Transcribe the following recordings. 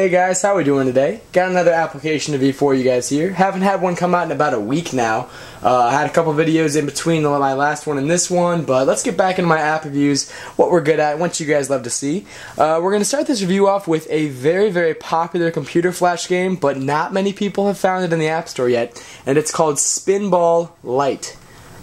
Hey guys, how we doing today? Got another application review for you guys here. Haven't had one come out in about a week now. I had a couple videos in between my last one and this one, but let's get back into my app reviews, what we're good at, what you guys love to see. We're going to start this review off with a very popular computer flash game, but not many people have found it in the App Store yet, and it's called Spinball Lite.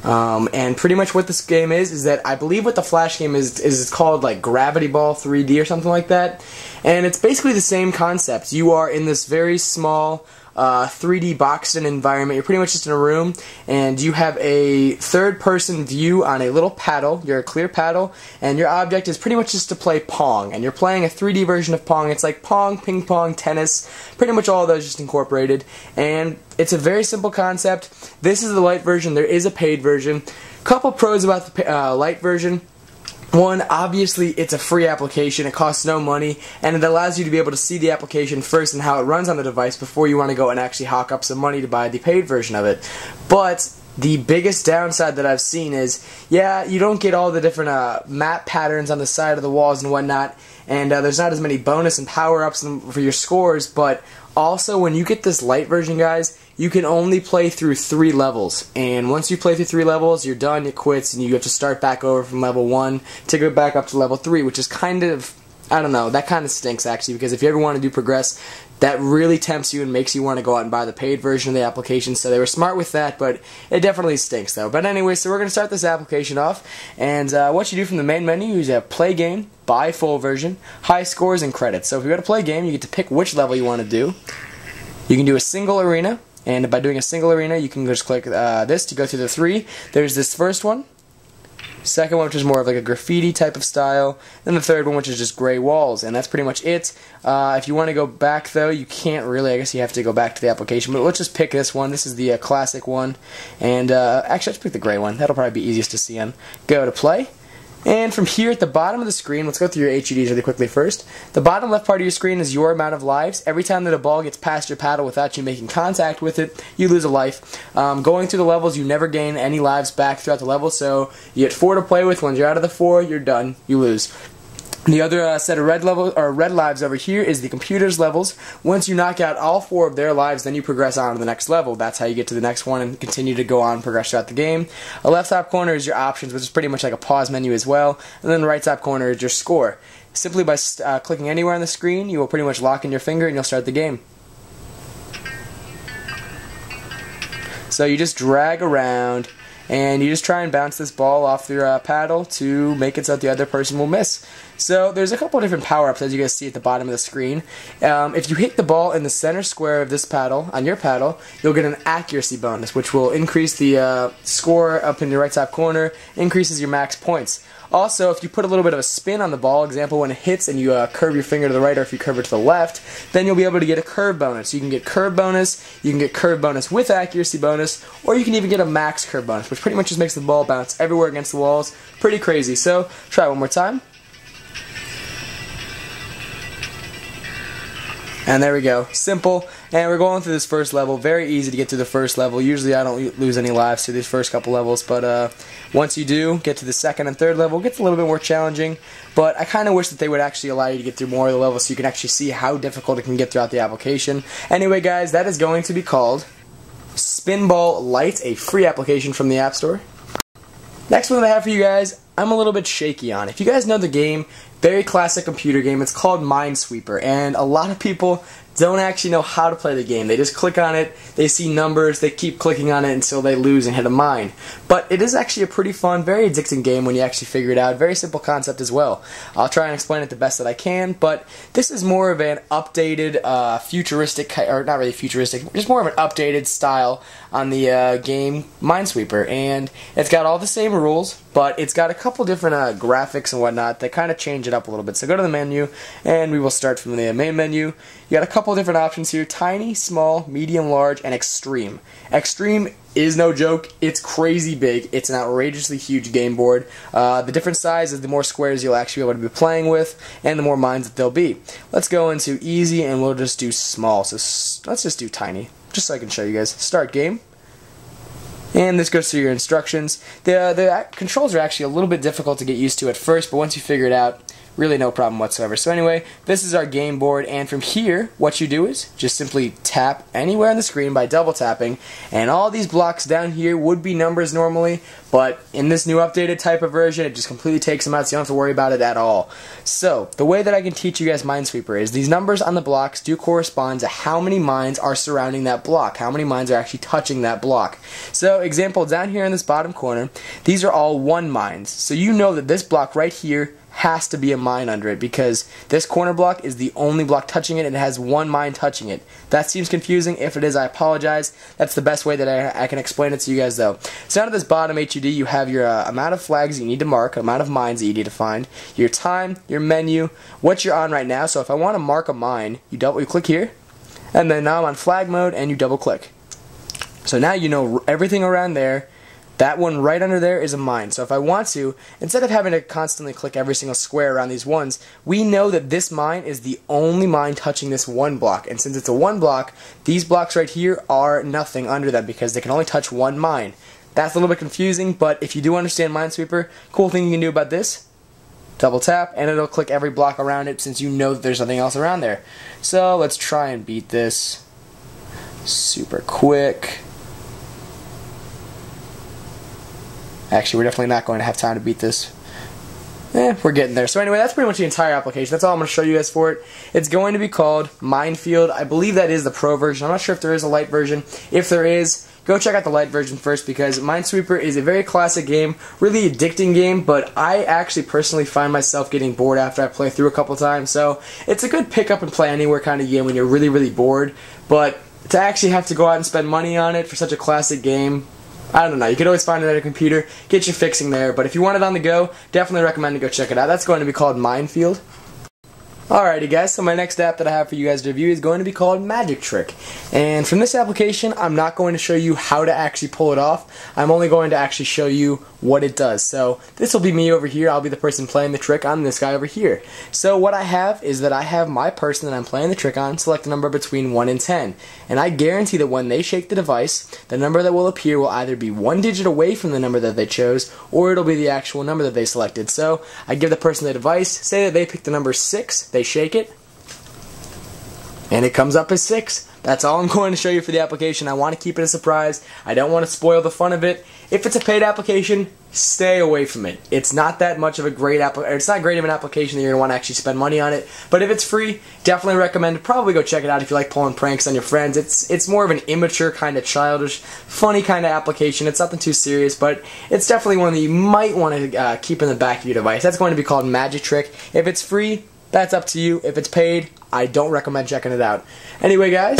And pretty much what this game is that I believe what the Flash game is it's called like Gravity Ball 3D or something like that. And it's basically the same concept. You are in this very small 3D boxed-in environment. You're pretty much just in a room, and you have a third-person view on a little paddle. You're a clear paddle, and your object is pretty much just to play Pong. And you're playing a 3D version of Pong. It's like Pong, ping pong, tennis, pretty much all of those just incorporated. And it's a very simple concept. This is the Lite version. There is a paid version. Couple pros about the Lite version. One, obviously it's a free application, it costs no money, and it allows you to be able to see the application first and how it runs on the device before you want to go and actually hawk up some money to buy the paid version of it. But the biggest downside that I've seen is, yeah, you don't get all the different map patterns on the side of the walls and whatnot, and there's not as many bonus and power-ups for your scores, but also when you get this Lite version, guys, you can only play through 3 levels, and once you play through 3 levels, you're done, it quits, and you have to start back over from level 1 to go back up to level 3, which is kind of, I don't know, that kind of stinks actually, because if you ever want to do progress, that really tempts you and makes you want to go out and buy the paid version of the application. So they were smart with that, but it definitely stinks though. But anyway, so we're going to start this application off, and what you do from the main menu is you have play game, buy full version, high scores, and credits. So if you go to play game, you get to pick which level you want to do. You can do a single arena, and by doing a single arena, you can just click this to go through the 3. There's this first one, second one, which is more of like a graffiti type of style, then the third one, which is just gray walls, and that's pretty much it. If you want to go back though, you can't really. I guess you have to go back to the application, but let's just pick this one. This is the classic one, and actually let's pick the gray one. That'll probably be easiest to see on. Go to play. And from here at the bottom of the screen, let's go through your HUDs really quickly first. The bottom left part of your screen is your amount of lives. Every time that a ball gets past your paddle without you making contact with it, you lose a life. Going through the levels, you never gain any lives back throughout the level, so you get 4 to play with. When you're out of the 4, you're done. You lose. The other set of red lives over here is the computer's levels. Once you knock out all 4 of their lives, then you progress on to the next level. That's how you get to the next one and continue to go on and progress throughout the game. The left top corner is your options, which is pretty much like a pause menu as well. And then the right top corner is your score. Simply by clicking anywhere on the screen, you will pretty much lock in your finger and you'll start the game. So you just drag around, and you just try and bounce this ball off your paddle to make it so that the other person will miss. So there's a couple of different power-ups, as you guys see at the bottom of the screen. If you hit the ball in the center square of this paddle, on your paddle, you'll get an accuracy bonus, which will increase the score up in your right top corner, increases your max points. Also, if you put a little bit of a spin on the ball, example when it hits and you curve your finger to the right, or if you curve it to the left, then you'll be able to get a curve bonus. You can get curve bonus, you can get curve bonus with accuracy bonus, or you can even get a max curve bonus, which pretty much just makes the ball bounce everywhere against the walls. Pretty crazy. So, try it one more time. And there we go. Simple. And we're going through this first level. Very easy to get through the first level. Usually I don't lose any lives through these first couple levels, but once you do get to the second and third level, it gets a little bit more challenging. But I kind of wish that they would actually allow you to get through more of the levels so you can actually see how difficult it can get throughout the application. Anyway, guys, that is going to be called Spinball Lite, a free application from the App Store. Next one that I have for you guys, I'm a little bit shaky on. If you guys know the game, very classic computer game, it's called Minesweeper, and a lot of people don't actually know how to play the game. They just click on it, they see numbers, they keep clicking on it until they lose and hit a mine. But it is actually a pretty fun, very addicting game when you actually figure it out. Very simple concept as well. I'll try and explain it the best that I can, but this is more of an updated, futuristic, or not really futuristic, just more of an updated style on the game Minesweeper. And it's got all the same rules, but it's got a couple different graphics and whatnot that kind of change it up a little bit. So go to the menu, and we will start from the main menu. You got a couple different options here: tiny, small, medium, large, and extreme. Extreme is no joke. It's crazy big. It's an outrageously huge game board. The different sizes, the more squares you'll actually be able to be playing with, and the more mines that there'll be. Let's go into easy, and we'll just do small. So let's just do tiny, just so I can show you guys. Start game. And this goes through your instructions. The controls are actually a little bit difficult to get used to at first, but once you figure it out, really no problem whatsoever. So anyway, this is our game board, and from here, what you do is just simply tap anywhere on the screen by double tapping, and all these blocks down here would be numbers normally, but in this new updated type of version, it just completely takes them out, so you don't have to worry about it at all. So, the way that I can teach you guys Minesweeper is these numbers on the blocks do correspond to how many mines are surrounding that block, how many mines are actually touching that block. So, example, down here in this bottom corner, these are all 1 mines. So you know that this block right here has to be a mine under it because this corner block is the only block touching it and it has 1 mine touching it. That seems confusing. If it is, I apologize. That's the best way that I can explain it to you guys though. So down at this bottom HUD you have your amount of flags you need to mark, amount of mines that you need to find, your time, your menu, what you're on right now. So if I want to mark a mine, you click here, and then now I'm on flag mode and you double click. So now you know everything around there. That one right under there is a mine. So if I want to, instead of having to constantly click every single square around these ones, we know that this mine is the only mine touching this 1 block. And since it's a 1 block, these blocks right here are nothing under them because they can only touch 1 mine. That's a little bit confusing, but if you do understand Minesweeper, cool thing you can do about this, double tap and it'll click every block around it since you know that there's nothing else around there. So let's try and beat this super quick. Actually, we're definitely not going to have time to beat this. We're getting there. So anyway, that's pretty much the entire application. That's all I'm going to show you guys for it. It's going to be called Minefield. I believe that is the Pro version. I'm not sure if there is a Lite version. If there is, go check out the Lite version first because Minesweeper is a very classic game, really addicting game, but I actually personally find myself getting bored after I play through a couple times. So it's a good pick up and play anywhere kind of game when you're really, really bored. But to actually have to go out and spend money on it for such a classic game, I don't know, you could always find it at a computer, get your fixing there, but if you want it on the go, definitely recommend to go check it out. That's going to be called Minefield. Alrighty guys, so my next app that I have for you guys to review is going to be called Magic Trick. And from this application, I'm not going to show you how to actually pull it off. I'm only going to actually show you what it does. So this will be me over here. I'll be the person playing the trick on this guy over here. So what I have is that I have my person that I'm playing the trick on select a number between 1 and 10. And I guarantee that when they shake the device, the number that will appear will either be 1 digit away from the number that they chose, or it'll be the actual number that they selected. So I give the person the device, say that they pick the number 6, they shake it, and it comes up as 6. That's all I'm going to show you for the application. I want to keep it a surprise. I don't want to spoil the fun of it. If it's a paid application, stay away from it. It's not that much of a great it's not great of an application that you're going to want to actually spend money on it. But if it's free, definitely recommend it. Probably go check it out if you like pulling pranks on your friends. It's more of an immature kind of childish, funny kind of application. It's nothing too serious, but it's definitely one that you might want to keep in the back of your device. That's going to be called Magic Trick. If it's free, that's up to you. If it's paid, I don't recommend checking it out. Anyway, guys.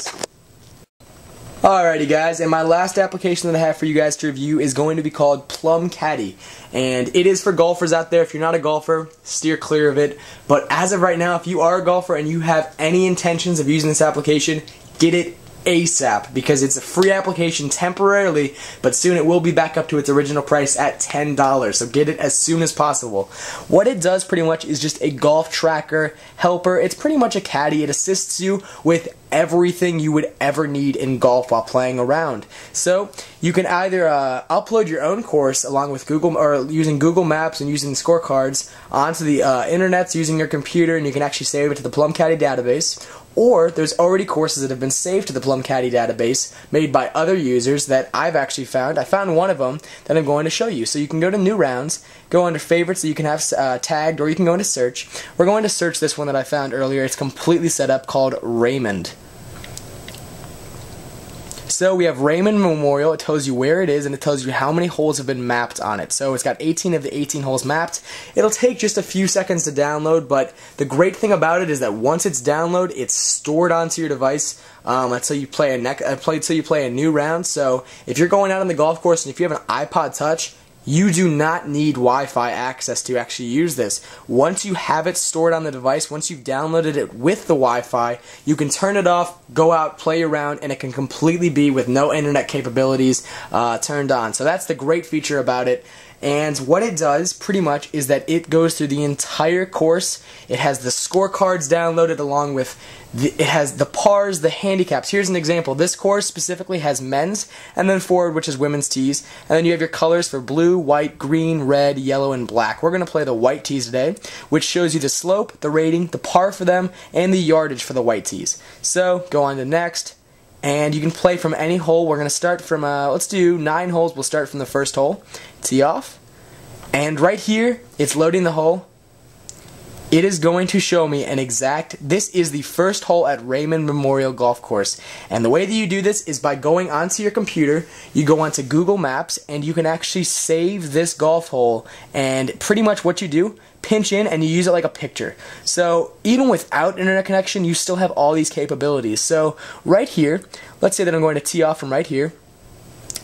Alrighty, guys, and my last application that I have for you guys to review is going to be called Plum Caddy. And it is for golfers out there. If you're not a golfer, steer clear of it. But as of right now, if you are a golfer and you have any intentions of using this application, get it ASAP, because it's a free application temporarily, but soon it will be back up to its original price at $10, so get it as soon as possible. What it does pretty much is just a golf tracker helper. It's pretty much a caddy. It assists you with everything you would ever need in golf while playing around. So you can either upload your own course along with Google, or using Google Maps and using scorecards onto the internet using your computer, and you can actually save it to the Plum Caddy database. Or there's already courses that have been saved to the Plum Caddy database made by other users that I've actually found. I found one of them that I'm going to show you. So you can go to New Rounds, go under Favorites that you can have tagged, or you can go into Search. We're going to search this one that I found earlier. It's completely set up, called Raymond. So we have Raymond Memorial. It tells you where it is, and it tells you how many holes have been mapped on it. So it's got 18 of the 18 holes mapped. It'll take just a few seconds to download, but the great thing about it is that once it's downloaded, it's stored onto your device until you play a new round. So if you're going out on the golf course and if you have an iPod Touch, you do not need Wi-Fi access to actually use this. Once you have it stored on the device, once you've downloaded it with the Wi-Fi, you can turn it off, go out, play around, and it can completely be with no internet capabilities turned on. So that's the great feature about it. And what it does pretty much is that it goes through the entire course. It has the scorecards downloaded along with it has the pars, the handicaps. Here's an example. This course specifically has men's and then forward, which is women's tees. And then you have your colors for blue, white, green, red, yellow, and black. We're going to play the white tees today, which shows you the slope, the rating, the par for them, and the yardage for the white tees. So go on to next. And you can play from any hole. We're going to start from, let's do 9 holes. We'll start from the first hole. Tee off. And right here, it's loading the hole. It is going to show me an exact, this is the first hole at Raymond Memorial Golf Course. And the way that you do this is by going onto your computer, you go onto Google Maps, and you can actually save this golf hole. And pretty much what you do, pinch in and you use it like a picture. So even without internet connection, you still have all these capabilities. So right here, let's say that I'm going to tee off from right here.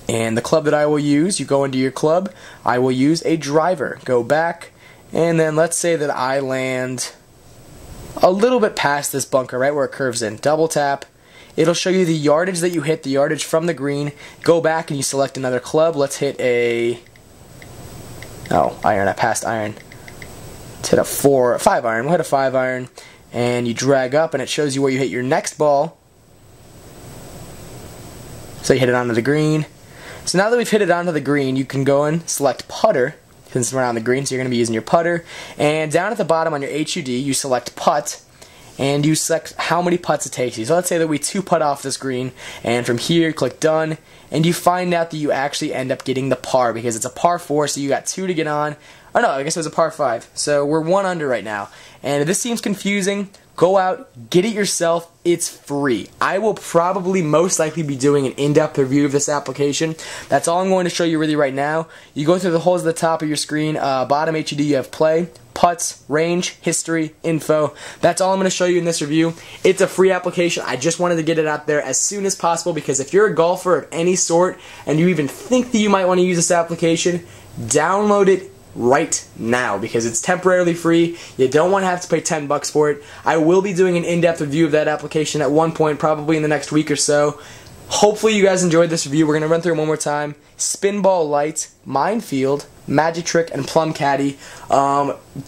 And the club that I will use, you go into your club, I will use a driver. Go back. And then let's say that I land a little bit past this bunker, right where it curves in. Double tap. It'll show you the yardage that you hit, the yardage from the green. Go back and you select another club. Let's hit a... Oh, iron. I passed iron. Let's hit a 5 iron. We'll hit a 5 iron. And you drag up and it shows you where you hit your next ball. So you hit it onto the green. So now that we've hit it onto the green, you can go and select putter. Since we're on the green, so you're going to be using your putter. And down at the bottom on your HUD, you select putt, and you select how many putts it takes you. So let's say that we 2-putt off this green, and from here, click done, and you find out that you actually end up getting the par, because it's a par 4, so you got 2 to get on. Oh no, I guess it was a par 5. So we're 1 under right now. And if this seems confusing, go out, get it yourself. It's free. I will probably most likely be doing an in-depth review of this application. That's all I'm going to show you really right now. You go through the holes at the top of your screen. Bottom HUD you have play, putts, range, history, info. That's all I'm going to show you in this review. It's a free application. I just wanted to get it out there as soon as possible because if you're a golfer of any sort and you even think that you might want to use this application, download it right now because it's temporarily free. You don't want to have to pay $10 for it. I will be doing an in-depth review of that application at one point, probably in the next week or so. Hopefully you guys enjoyed this review. We're going to run through it one more time. Spinball, Lite, Minefield, Magic Trick, and Plum Caddy.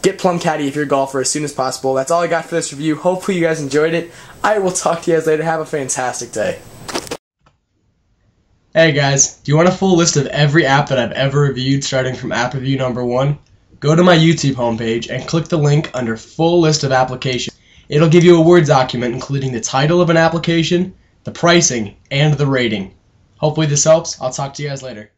Get Plum Caddy if you're a golfer as soon as possible. That's all I got for this review. Hopefully you guys enjoyed it. I will talk to you guys later. Have a fantastic day. Hey guys, do you want a full list of every app that I've ever reviewed starting from app review number 1? Go to my YouTube homepage and click the link under full list of applications. It'll give you a Word document including the title of an application, the pricing, and the rating. Hopefully this helps. I'll talk to you guys later.